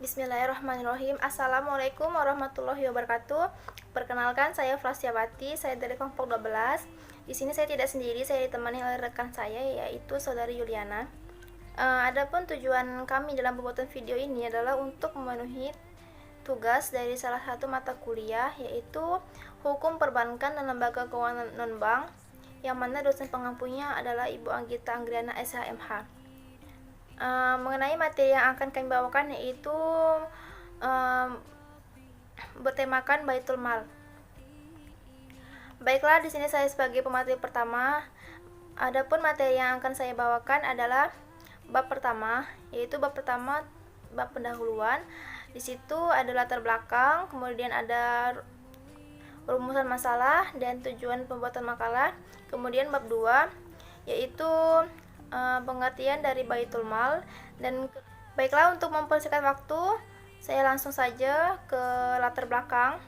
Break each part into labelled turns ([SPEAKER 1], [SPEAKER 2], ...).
[SPEAKER 1] Bismillahirrahmanirrahim. Assalamualaikum warahmatullahi wabarakatuh. Perkenalkan, saya Frasyawati, saya dari kelompok 12. Di sini saya tidak sendiri, saya ditemani oleh rekan saya yaitu saudari Yuliana. Adapun tujuan kami dalam pembuatan video ini adalah untuk memenuhi tugas dari salah satu mata kuliah yaitu Hukum Perbankan dan Lembaga Keuangan Non-Bank, yang mana dosen pengampunya adalah Ibu Anggita Anggriana SHMH. Mengenai materi yang akan kami bawakan yaitu bertemakan Baitul Mal. Baiklah, di sini saya sebagai pemateri pertama. Adapun materi yang akan saya bawakan adalah bab pertama, yaitu bab pendahuluan. Di situ ada latar belakang, kemudian ada rumusan masalah dan tujuan pembuatan makalah. Kemudian bab 2 yaitu pengertian dari Baitul Mal. Dan baiklah, untuk mempersingkat waktu, saya langsung saja ke latar belakang.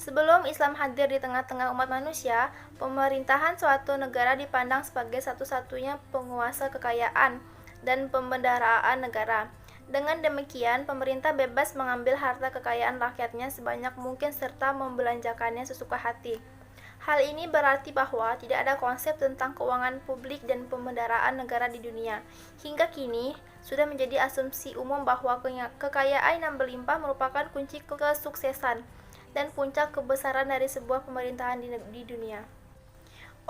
[SPEAKER 1] Sebelum Islam hadir di tengah-tengah umat manusia, pemerintahan suatu negara dipandang sebagai satu-satunya penguasa kekayaan dan pembendaharaan negara. Dengan demikian, pemerintah bebas mengambil harta kekayaan rakyatnya sebanyak mungkin serta membelanjakannya sesuka hati. Hal ini berarti bahwa tidak ada konsep tentang keuangan publik dan pembendaharaan negara di dunia. Hingga kini, sudah menjadi asumsi umum bahwa kekayaan yang berlimpah merupakan kunci kesuksesan dan puncak kebesaran dari sebuah pemerintahan di dunia.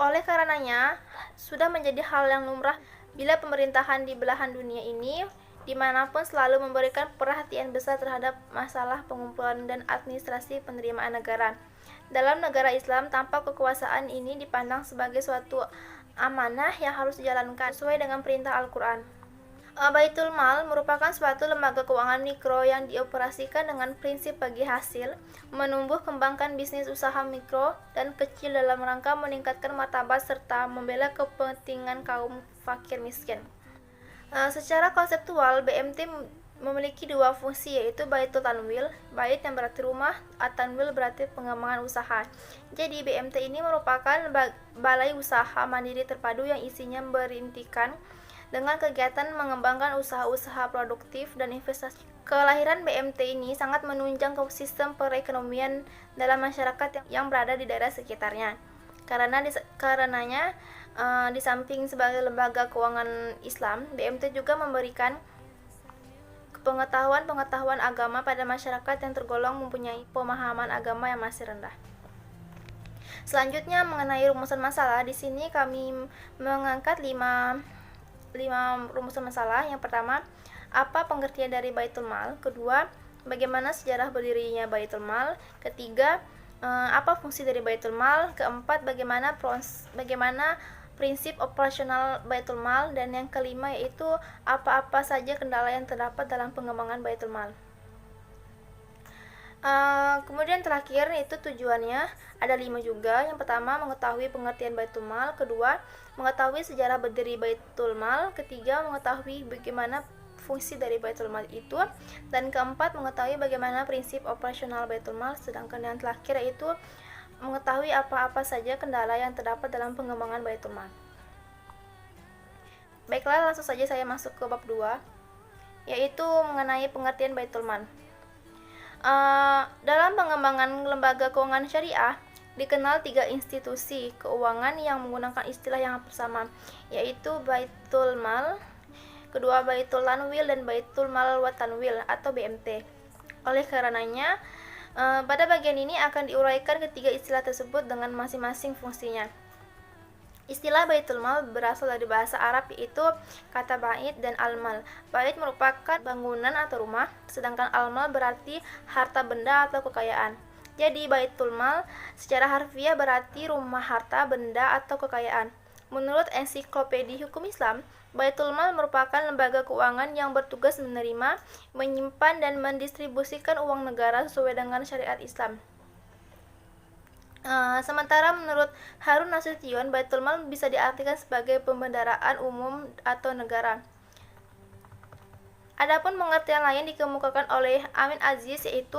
[SPEAKER 1] Oleh karenanya, sudah menjadi hal yang lumrah bila pemerintahan di belahan dunia ini dimanapun selalu memberikan perhatian besar terhadap masalah pengumpulan dan administrasi penerimaan negara. Dalam negara Islam, tampak kekuasaan ini dipandang sebagai suatu amanah yang harus dijalankan sesuai dengan perintah Al-Quran. Baitul Mal merupakan suatu lembaga keuangan mikro yang dioperasikan dengan prinsip bagi hasil, menumbuh kembangkan bisnis usaha mikro dan kecil dalam rangka meningkatkan martabat serta membela kepentingan kaum fakir miskin. Secara konseptual, BMT memiliki dua fungsi, yaitu Baitul Tanwil, bait yang berarti rumah, At-Tanwil berarti pengembangan usaha. Jadi BMT ini merupakan balai usaha mandiri terpadu yang isinya berintikan dengan kegiatan mengembangkan usaha-usaha produktif dan investasi. Kelahiran BMT ini sangat menunjang ke sistem perekonomian dalam masyarakat yang berada di daerah sekitarnya. Karenanya, di samping sebagai lembaga keuangan Islam, BMT juga memberikan pengetahuan agama pada masyarakat yang tergolong mempunyai pemahaman agama yang masih rendah. Selanjutnya, mengenai rumusan masalah, di sini kami mengangkat 5 rumusan masalah. Yang pertama, apa pengertian dari Baitul Mal? Kedua, bagaimana sejarah berdirinya Baitul Mal? Ketiga, apa fungsi dari Baitul Mal? Keempat, bagaimana prinsip operasional Baitul Mal, dan yang kelima yaitu apa-apa saja kendala yang terdapat dalam pengembangan Baitul Mal. Kemudian terakhir itu tujuannya ada 5 juga. Yang pertama, mengetahui pengertian Baitul Mal. Kedua, mengetahui sejarah berdiri Baitul Mal. Ketiga, mengetahui bagaimana fungsi dari Baitul Mal itu. Dan keempat, mengetahui bagaimana prinsip operasional Baitul Mal. Sedangkan yang terakhir yaitu mengetahui apa-apa saja kendala yang terdapat dalam pengembangan Baitul Mal. Baiklah, langsung saja saya masuk ke bab 2, yaitu mengenai pengertian Baitul Mal. Dalam pengembangan lembaga keuangan syariah, dikenal 3 institusi keuangan yang menggunakan istilah yang hampir sama, yaitu Baitul Mal, kedua Baitul Tanwil, dan Baitul Mal wa Tanwil atau BMT. Oleh karenanya, pada bagian ini akan diuraikan ketiga istilah tersebut dengan masing-masing fungsinya. Istilah Baitul Mal berasal dari bahasa Arab, yaitu kata bait dan al-mal. Bait merupakan bangunan atau rumah, sedangkan al-mal berarti harta benda atau kekayaan. Jadi Baitul Mal secara harfiah berarti rumah harta benda atau kekayaan. Menurut Ensiklopedia Hukum Islam, Baitul Mal merupakan lembaga keuangan yang bertugas menerima, menyimpan, dan mendistribusikan uang negara sesuai dengan syariat Islam. Sementara menurut Harun Nasution, Baitul Mal bisa diartikan sebagai pembendaharaan umum atau negara. Adapun pengertian lain dikemukakan oleh Amin Aziz, yaitu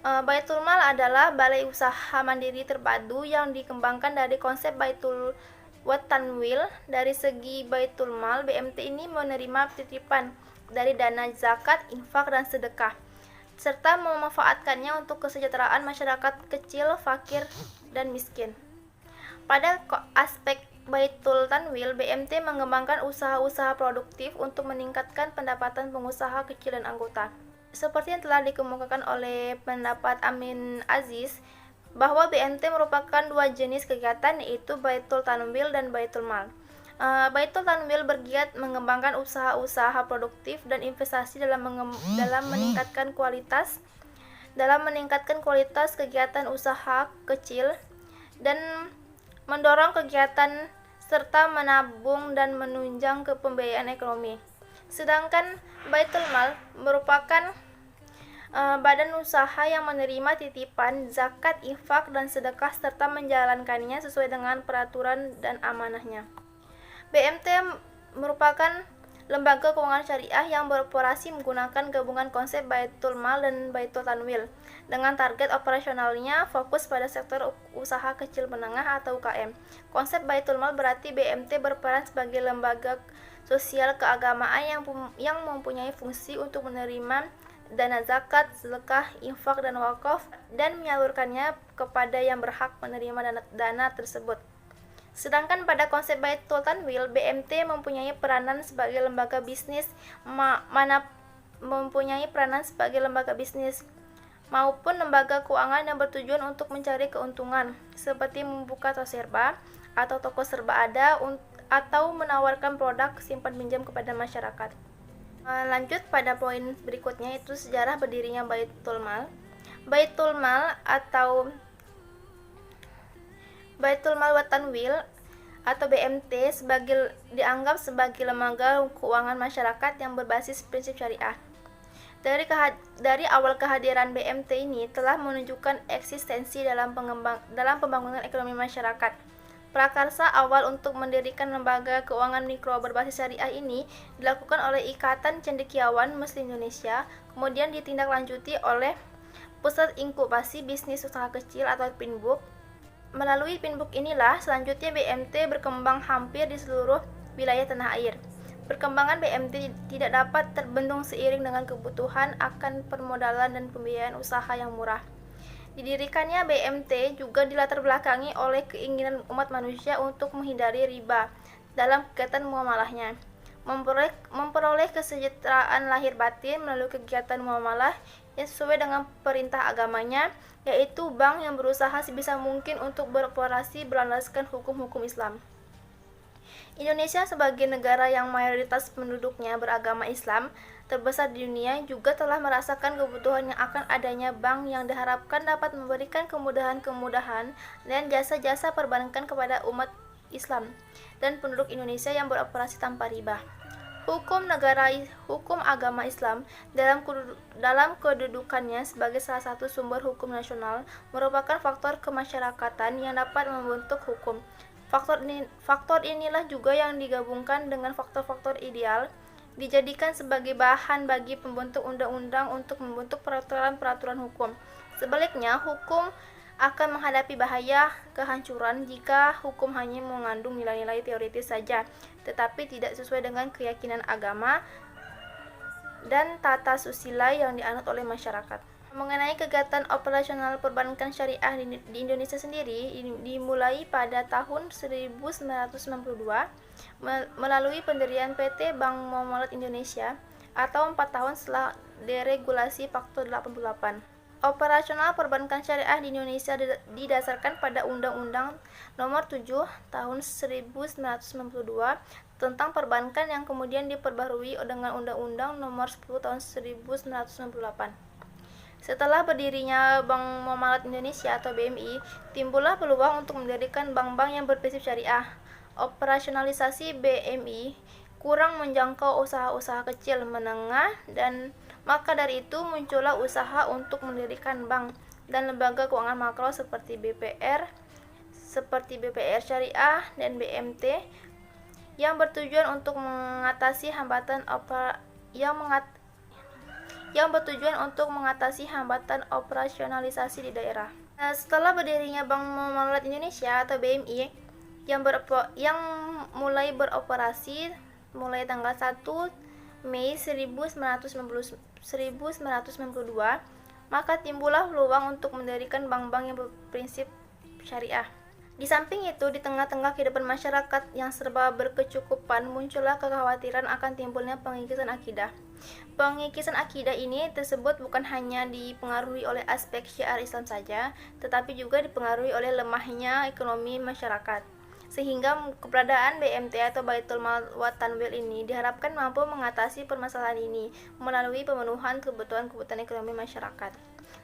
[SPEAKER 1] Baitul Mal adalah balai usaha mandiri terpadu yang dikembangkan dari konsep Baitul wa Tanwil. Dari segi Baitul Mal, BMT ini menerima titipan dari dana zakat, infak, dan sedekah, serta memanfaatkannya untuk kesejahteraan masyarakat kecil, fakir, dan miskin. Pada aspek Baitul Tanwil, BMT mengembangkan usaha-usaha produktif untuk meningkatkan pendapatan pengusaha kecil dan anggota. Seperti yang telah dikemukakan oleh pendapat Amin Aziz, bahwa BMT merupakan dua jenis kegiatan, yaitu Baitul Tanwil dan Baitul Mal. Baitul Tanwil bergiat mengembangkan usaha-usaha produktif dan investasi dalam meningkatkan kualitas kegiatan usaha kecil dan mendorong kegiatan serta menabung dan menunjang ke pembiayaan ekonomi. Sedangkan Baitul Mal merupakan badan usaha yang menerima titipan, zakat, infak, dan sedekah serta menjalankannya sesuai dengan peraturan dan amanahnya. BMT merupakan lembaga keuangan syariah yang beroperasi menggunakan gabungan konsep Baitul Mal dan Baitul Tanwil. Dengan target operasionalnya fokus pada sektor usaha kecil menengah atau UKM. Konsep Baitul Mal berarti BMT berperan sebagai lembaga sosial keagamaan yang mempunyai fungsi untuk menerima dana zakat, sedekah, infak, dan wakaf dan menyalurkannya kepada yang berhak menerima dana tersebut. Sedangkan pada konsep Baitul Tanwil, BMT mempunyai peranan sebagai lembaga bisnis maupun lembaga keuangan yang bertujuan untuk mencari keuntungan, seperti membuka toserba atau toko serba ada atau menawarkan produk simpan pinjam kepada masyarakat. Lanjut pada poin berikutnya, yaitu sejarah berdirinya Baitul Mal. Baitul Mal wa Tanwil atau BMT dianggap sebagai lembaga keuangan masyarakat yang berbasis prinsip syariah. Dari awal kehadiran BMT ini telah menunjukkan eksistensi dalam pembangunan ekonomi masyarakat. Prakarsa awal untuk mendirikan lembaga keuangan mikro berbasis syariah ini dilakukan oleh Ikatan Cendekiawan Muslim Indonesia, kemudian ditindaklanjuti oleh Pusat Inkubasi Bisnis Usaha Kecil atau Pinbuk. Melalui Pinbuk inilah selanjutnya BMT berkembang hampir di seluruh wilayah tanah air. Perkembangan BMT tidak dapat terbendung seiring dengan kebutuhan akan permodalan dan pembiayaan usaha yang murah. Didirikannya BMT juga dilatar belakangi oleh keinginan umat manusia untuk menghindari riba dalam kegiatan muamalahnya, memperoleh kesejahteraan lahir batin melalui kegiatan muamalah yang sesuai dengan perintah agamanya, yaitu bank yang berusaha sebisa mungkin untuk beroperasi berlandaskan hukum-hukum Islam. Indonesia sebagai negara yang mayoritas penduduknya beragama Islam terbesar di dunia juga telah merasakan kebutuhan yang akan adanya bank yang diharapkan dapat memberikan kemudahan-kemudahan dan jasa-jasa perbankan kepada umat Islam dan penduduk Indonesia yang beroperasi tanpa riba. Hukum agama Islam dalam kedudukannya sebagai salah satu sumber hukum nasional merupakan faktor kemasyarakatan yang dapat membentuk hukum. Faktor inilah juga yang digabungkan dengan faktor-faktor ideal dijadikan sebagai bahan bagi pembentuk undang-undang untuk membentuk peraturan-peraturan hukum. Sebaliknya, hukum akan menghadapi bahaya kehancuran jika hukum hanya mengandung nilai-nilai teoritis saja, tetapi tidak sesuai dengan keyakinan agama dan tata susila yang dianut oleh masyarakat. Mengenai kegiatan operasional perbankan syariah di Indonesia sendiri dimulai pada tahun 1992 melalui pendirian PT Bank Muamalat Indonesia atau 4 tahun setelah deregulasi Faktor 88. Operasional perbankan syariah di Indonesia didasarkan pada Undang-Undang Nomor 7 Tahun 1992 tentang perbankan yang kemudian diperbarui dengan Undang-Undang Nomor 10 Tahun 1998. Setelah berdirinya Bank Muamalat Indonesia atau BMI, timbullah peluang untuk mendirikan bank-bank yang berprinsip syariah. Operasionalisasi BMI kurang menjangkau usaha-usaha kecil menengah dan maka dari itu muncullah usaha untuk mendirikan bank dan lembaga keuangan makro seperti BPR Syariah dan BMT yang bertujuan untuk mengatasi hambatan operasionalisasi di daerah. Setelah berdirinya Bank Muamalat Indonesia atau BMI yang mulai beroperasi mulai tanggal 1 Mei 1992, maka timbullah peluang untuk mendirikan bank-bank yang berprinsip syariah. Di samping itu, di tengah-tengah kehidupan masyarakat yang serba berkecukupan, muncullah kekhawatiran akan timbulnya pengikisan akidah. Pengikisan akidah ini tersebut bukan hanya dipengaruhi oleh aspek syiar Islam saja, tetapi juga dipengaruhi oleh lemahnya ekonomi masyarakat. Sehingga keberadaan BMT atau Baitul Mal wa Tanwil ini diharapkan mampu mengatasi permasalahan ini melalui pemenuhan kebutuhan-kebutuhan ekonomi masyarakat.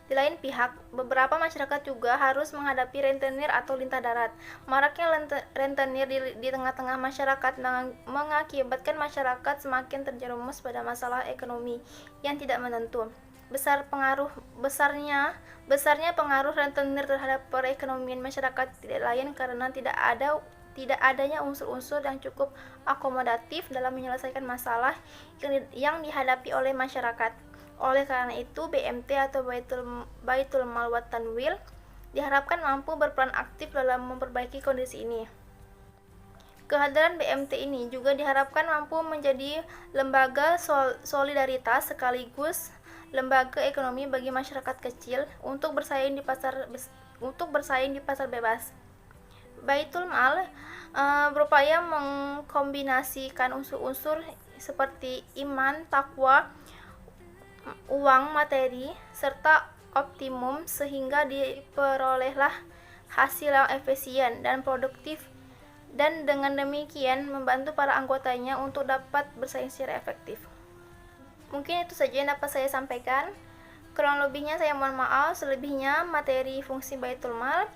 [SPEAKER 1] Di lain pihak, beberapa masyarakat juga harus menghadapi rentenir atau lintah darat. Maraknya rentenir di tengah-tengah masyarakat mengakibatkan masyarakat semakin terjerumus pada masalah ekonomi yang tidak menentu. Besarnya pengaruh rentenir terhadap perekonomian masyarakat tidak lain karena tidak adanya unsur-unsur yang cukup akomodatif dalam menyelesaikan masalah yang dihadapi oleh masyarakat. Oleh karena itu, BMT atau Baitul Mal wa Tanwil diharapkan mampu berperan aktif dalam memperbaiki kondisi ini. Kehadiran BMT ini juga diharapkan mampu menjadi lembaga solidaritas sekaligus lembaga ekonomi bagi masyarakat kecil untuk bersaing di pasar bebas. Baitul Mal berupaya mengkombinasikan unsur-unsur seperti iman, takwa, uang, materi, serta optimum sehingga diperolehlah hasil yang efisien dan produktif, dan dengan demikian membantu para anggotanya untuk dapat bersaing secara efektif. Mungkin itu saja yang dapat saya sampaikan. Kurang lebihnya saya mohon maaf, selebihnya materi fungsi Baitul Mal,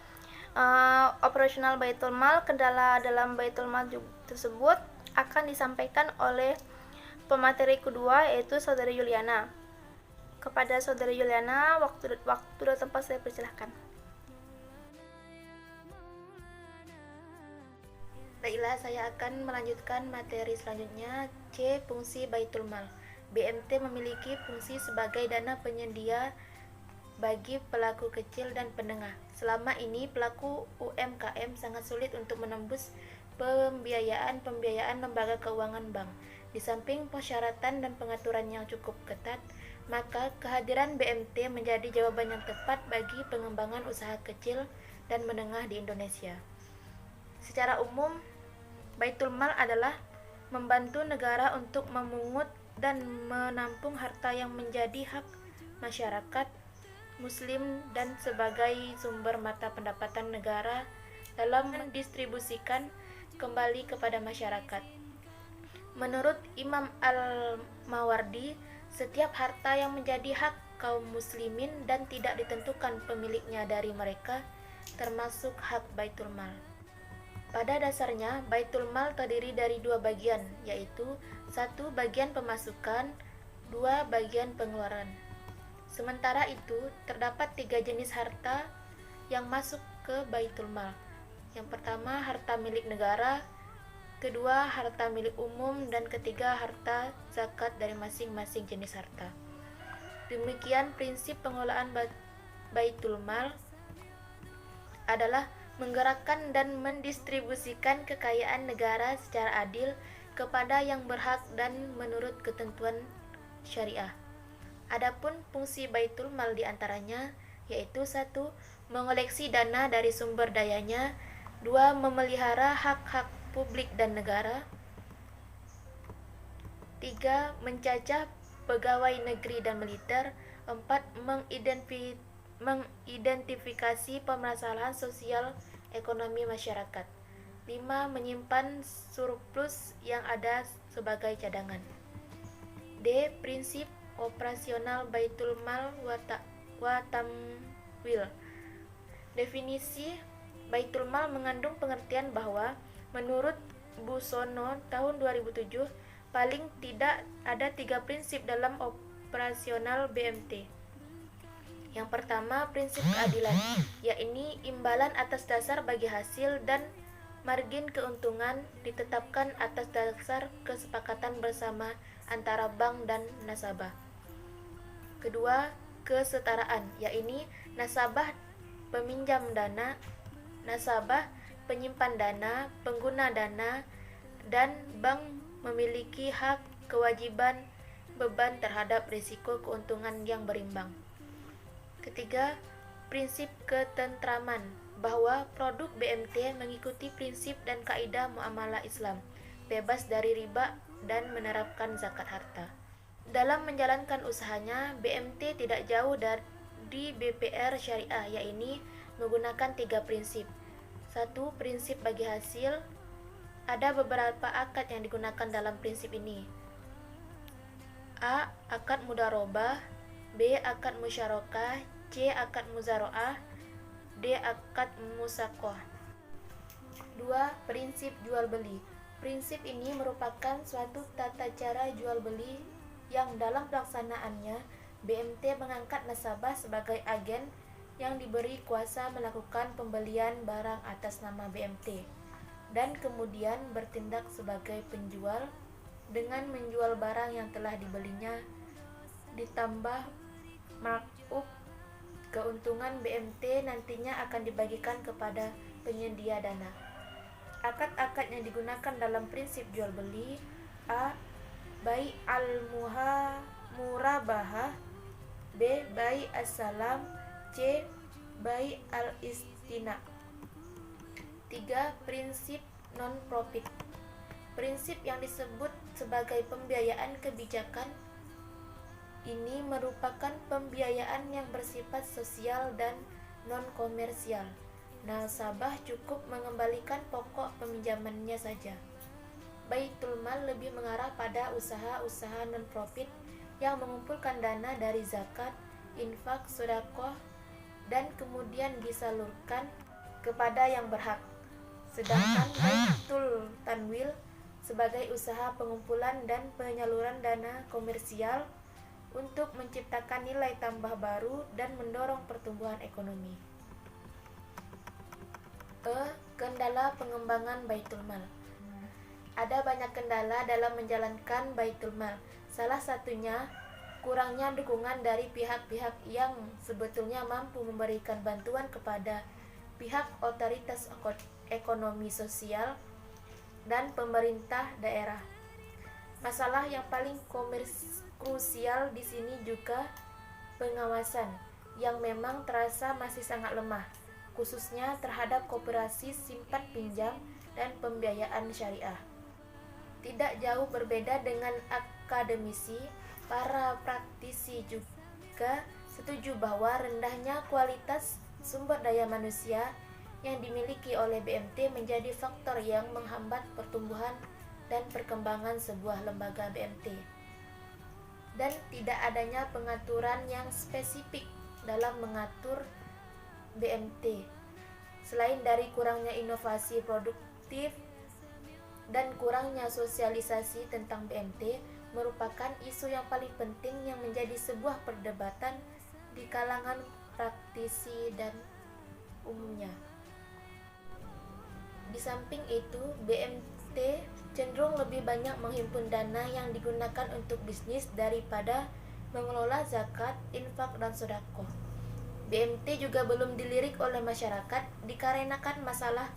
[SPEAKER 1] operasional Baitul Mal, kendala dalam Baitul Mal tersebut akan disampaikan oleh pemateri kedua, yaitu Saudari Yuliana. Kepada Saudari Yuliana, waktu dan tempat saya persilahkan.
[SPEAKER 2] Baiklah, saya akan melanjutkan materi selanjutnya. C. Fungsi Baitul Mal. BMT memiliki fungsi sebagai dana penyedia bagi pelaku kecil dan penengah. Selama ini pelaku UMKM sangat sulit untuk menembus pembiayaan lembaga keuangan bank. Di samping persyaratan dan pengaturan yang cukup ketat, maka kehadiran BMT menjadi jawaban yang tepat bagi pengembangan usaha kecil dan menengah di Indonesia. Secara umum, Baitul Mal adalah membantu negara untuk memungut dan menampung harta yang menjadi hak masyarakat Muslim dan sebagai sumber mata pendapatan negara dalam mendistribusikan kembali kepada masyarakat. Menurut Imam Al-Mawardi, setiap harta yang menjadi hak kaum muslimin dan tidak ditentukan pemiliknya dari mereka termasuk hak Baitul Mal. Pada dasarnya, Baitul Mal terdiri dari dua bagian, yaitu satu bagian pemasukan, dua bagian pengeluaran. Sementara itu, terdapat tiga jenis harta yang masuk ke Baitul Mal. Yang pertama, harta milik negara, kedua, harta milik umum, dan ketiga, harta zakat dari masing-masing jenis harta. Demikian prinsip pengelolaan Baitul Mal adalah menggerakkan dan mendistribusikan kekayaan negara secara adil kepada yang berhak dan menurut ketentuan syariah. Adapun fungsi Baitul Mal diantaranya yaitu 1. Mengoleksi dana dari sumber dayanya, 2. Memelihara hak-hak publik dan negara, 3. Mencacah pegawai negeri dan militer, 4. Mengidentifikasi permasalahan sosial ekonomi masyarakat, 5. Menyimpan surplus yang ada sebagai cadangan. D. Prinsip operasional Baitul Mal wa Tamwil. Definisi Baitul Mal mengandung pengertian bahwa menurut Busono tahun 2007, paling tidak ada 3 prinsip dalam operasional BMT. Yang pertama, prinsip keadilan, yakni imbalan atas dasar bagi hasil dan margin keuntungan ditetapkan atas dasar kesepakatan bersama antara bank dan nasabah. Kedua, kesetaraan, yakni nasabah peminjam dana, nasabah penyimpan dana, pengguna dana, dan bank memiliki hak, kewajiban, beban terhadap risiko keuntungan yang berimbang. Ketiga, prinsip ketentraman, bahwa produk BMT mengikuti prinsip dan kaidah muamalah Islam, bebas dari riba dan menerapkan zakat harta. Dalam menjalankan usahanya, BMT tidak jauh dari BPR syariah, yaitu menggunakan 3 prinsip. 1. Prinsip bagi hasil. Ada beberapa akad yang digunakan dalam prinsip ini. A. Akad mudharabah, B. Akad musyarakah, C. Akad muzaroah, D. Akad musaqah. 2. Prinsip jual beli. Prinsip ini merupakan suatu tata cara jual beli yang dalam pelaksanaannya BMT mengangkat nasabah sebagai agen yang diberi kuasa melakukan pembelian barang atas nama BMT dan kemudian bertindak sebagai penjual dengan menjual barang yang telah dibelinya ditambah markup. Keuntungan BMT nantinya akan dibagikan kepada penyedia dana. Akad-akad yang digunakan dalam prinsip jual beli: A. Bai al-murabahah, B. Bai as-salam, C. Bai al-istina. 3. Prinsip non-profit. Prinsip yang disebut sebagai pembiayaan kebijakan ini merupakan pembiayaan yang bersifat sosial dan non-komersial. Nasabah cukup mengembalikan pokok peminjamannya saja. Baitul Mal lebih mengarah pada usaha-usaha non-profit yang mengumpulkan dana dari zakat, infak, sedekah, dan kemudian disalurkan kepada yang berhak. Sedangkan Baitul Tanwil sebagai usaha pengumpulan dan penyaluran dana komersial untuk menciptakan nilai tambah baru dan mendorong pertumbuhan ekonomi. Kendala pengembangan Baitul Mal. Ada banyak kendala dalam menjalankan Baitul Mal. Salah satunya kurangnya dukungan dari pihak-pihak yang sebetulnya mampu memberikan bantuan kepada pihak otoritas ekonomi sosial dan pemerintah daerah. Masalah yang paling krusial di sini juga pengawasan yang memang terasa masih sangat lemah, khususnya terhadap koperasi simpan pinjam dan pembiayaan syariah. Tidak jauh berbeda dengan akademisi, para praktisi juga setuju bahwa rendahnya kualitas sumber daya manusia yang dimiliki oleh BMT menjadi faktor yang menghambat pertumbuhan dan perkembangan sebuah lembaga BMT. Dan tidak adanya pengaturan yang spesifik dalam mengatur BMT. Selain dari kurangnya inovasi produktif dan kurangnya sosialisasi tentang BMT merupakan isu yang paling penting yang menjadi sebuah perdebatan di kalangan praktisi dan umumnya. Di samping itu, BMT cenderung lebih banyak menghimpun dana yang digunakan untuk bisnis daripada mengelola zakat, infak, dan sedekah. BMT juga belum dilirik oleh masyarakat dikarenakan masalah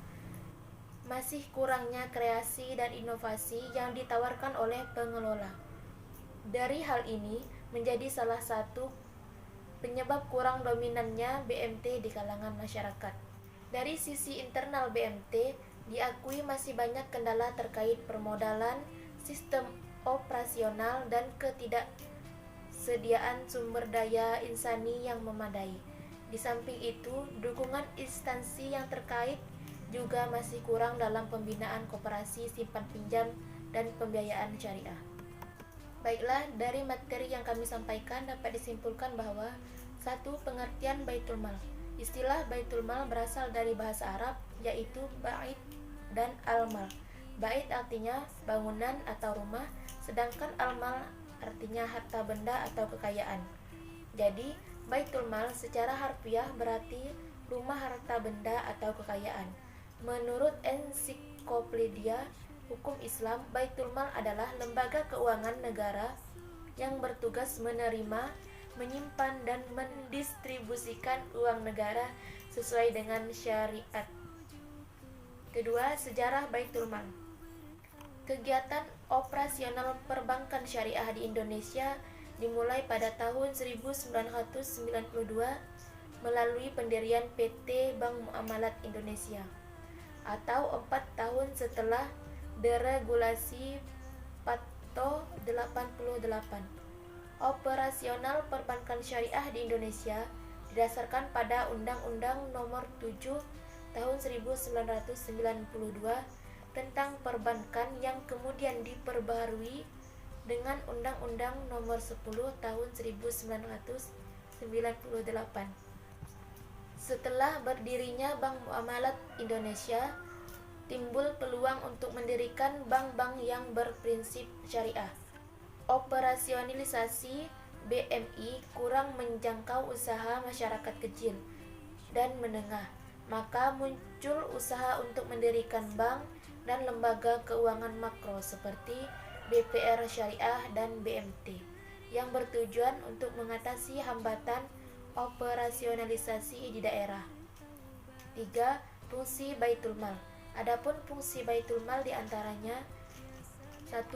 [SPEAKER 2] masih kurangnya kreasi dan inovasi yang ditawarkan oleh pengelola. Dari hal ini menjadi salah satu penyebab kurang dominannya BMT di kalangan masyarakat. Dari sisi internal BMT, diakui masih banyak kendala terkait permodalan, sistem operasional, dan ketidaksediaan sumber daya insani yang memadai. Di samping itu, dukungan instansi yang terkait juga masih kurang dalam pembinaan koperasi simpan pinjam dan pembiayaan syariah. Baiklah, dari materi yang kami sampaikan dapat disimpulkan bahwa 1. Pengertian Baitul Mal. Istilah Baitul Mal berasal dari bahasa Arab, yaitu bait dan al-mal. Bait artinya bangunan atau rumah, sedangkan al-mal artinya harta benda atau kekayaan. Jadi, Baitul Mal secara harfiah berarti rumah harta benda atau kekayaan. Menurut ensiklopedia hukum Islam, Baitul Mal adalah lembaga keuangan negara yang bertugas menerima, menyimpan, dan mendistribusikan uang negara sesuai dengan syariat. Kedua, sejarah Baitul Mal. Kegiatan operasional perbankan syariah di Indonesia dimulai pada tahun 1992 melalui pendirian PT Bank Muamalat Indonesia atau 4 tahun setelah deregulasi PATO 88. Operasional perbankan syariah di Indonesia didasarkan pada Undang-Undang Nomor 7 Tahun 1992 tentang perbankan yang kemudian diperbaharui dengan Undang-Undang Nomor 10 Tahun 1998. Setelah berdirinya Bank Muamalat Indonesia, timbul peluang untuk mendirikan bank-bank yang berprinsip syariah. Operasionalisasi BMI kurang menjangkau usaha masyarakat kecil dan menengah, maka muncul usaha untuk mendirikan bank dan lembaga keuangan makro seperti BPR Syariah dan BMT yang bertujuan untuk mengatasi hambatan operasionalisasi di daerah. 3. Fungsi Baitul Mal. Adapun fungsi Baitul Mal diantaranya: 1.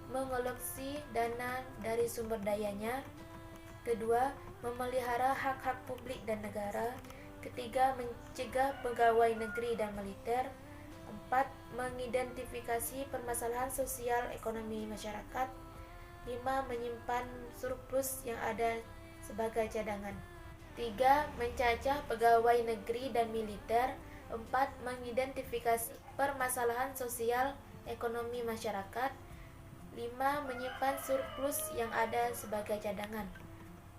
[SPEAKER 2] Mengoleksi dana dari sumber dayanya. 2. Memelihara hak-hak publik dan negara. 3. Mencegah pegawai negeri dan militer. 4. Mengidentifikasi permasalahan sosial ekonomi masyarakat. 5. Menyimpan surplus yang ada sebagai cadangan. 3. Mencacah pegawai negeri dan militer. 4. Mengidentifikasi permasalahan sosial ekonomi masyarakat. 5. Menyimpan surplus yang ada sebagai cadangan.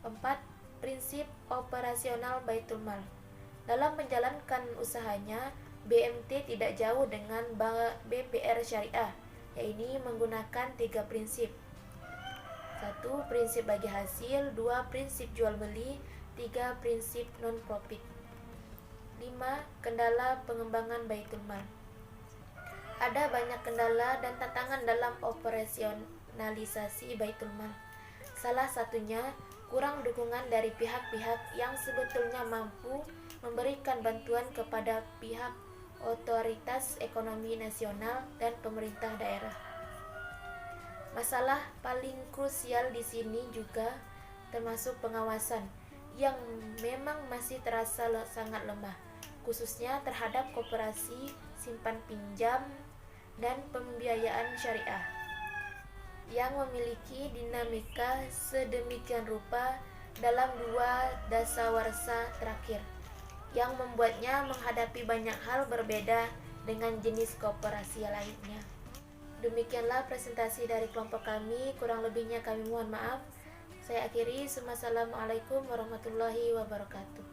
[SPEAKER 2] 4. Prinsip operasional Baitul Mal. Dalam menjalankan usahanya, BMT tidak jauh dengan BPR Syariah, yaitu menggunakan 3 prinsip. 1. Prinsip bagi hasil. 2. Prinsip jual beli. 3. Prinsip non-profit. 5. Kendala pengembangan Baitul Mal. Ada banyak kendala dan tantangan dalam operasionalisasi Baitul Mal. Salah satunya, kurang dukungan dari pihak-pihak yang sebetulnya mampu memberikan bantuan kepada pihak otoritas ekonomi nasional dan pemerintah daerah. Masalah paling krusial di sini juga termasuk pengawasan yang memang masih terasa sangat lemah, khususnya terhadap koperasi simpan pinjam dan pembiayaan syariah yang memiliki dinamika sedemikian rupa dalam 2 dasawarsa terakhir, yang membuatnya menghadapi banyak hal berbeda dengan jenis koperasi lainnya. Demikianlah presentasi dari kelompok kami, kurang lebihnya kami mohon maaf. Saya akhiri, Assalamualaikum warahmatullahi wabarakatuh.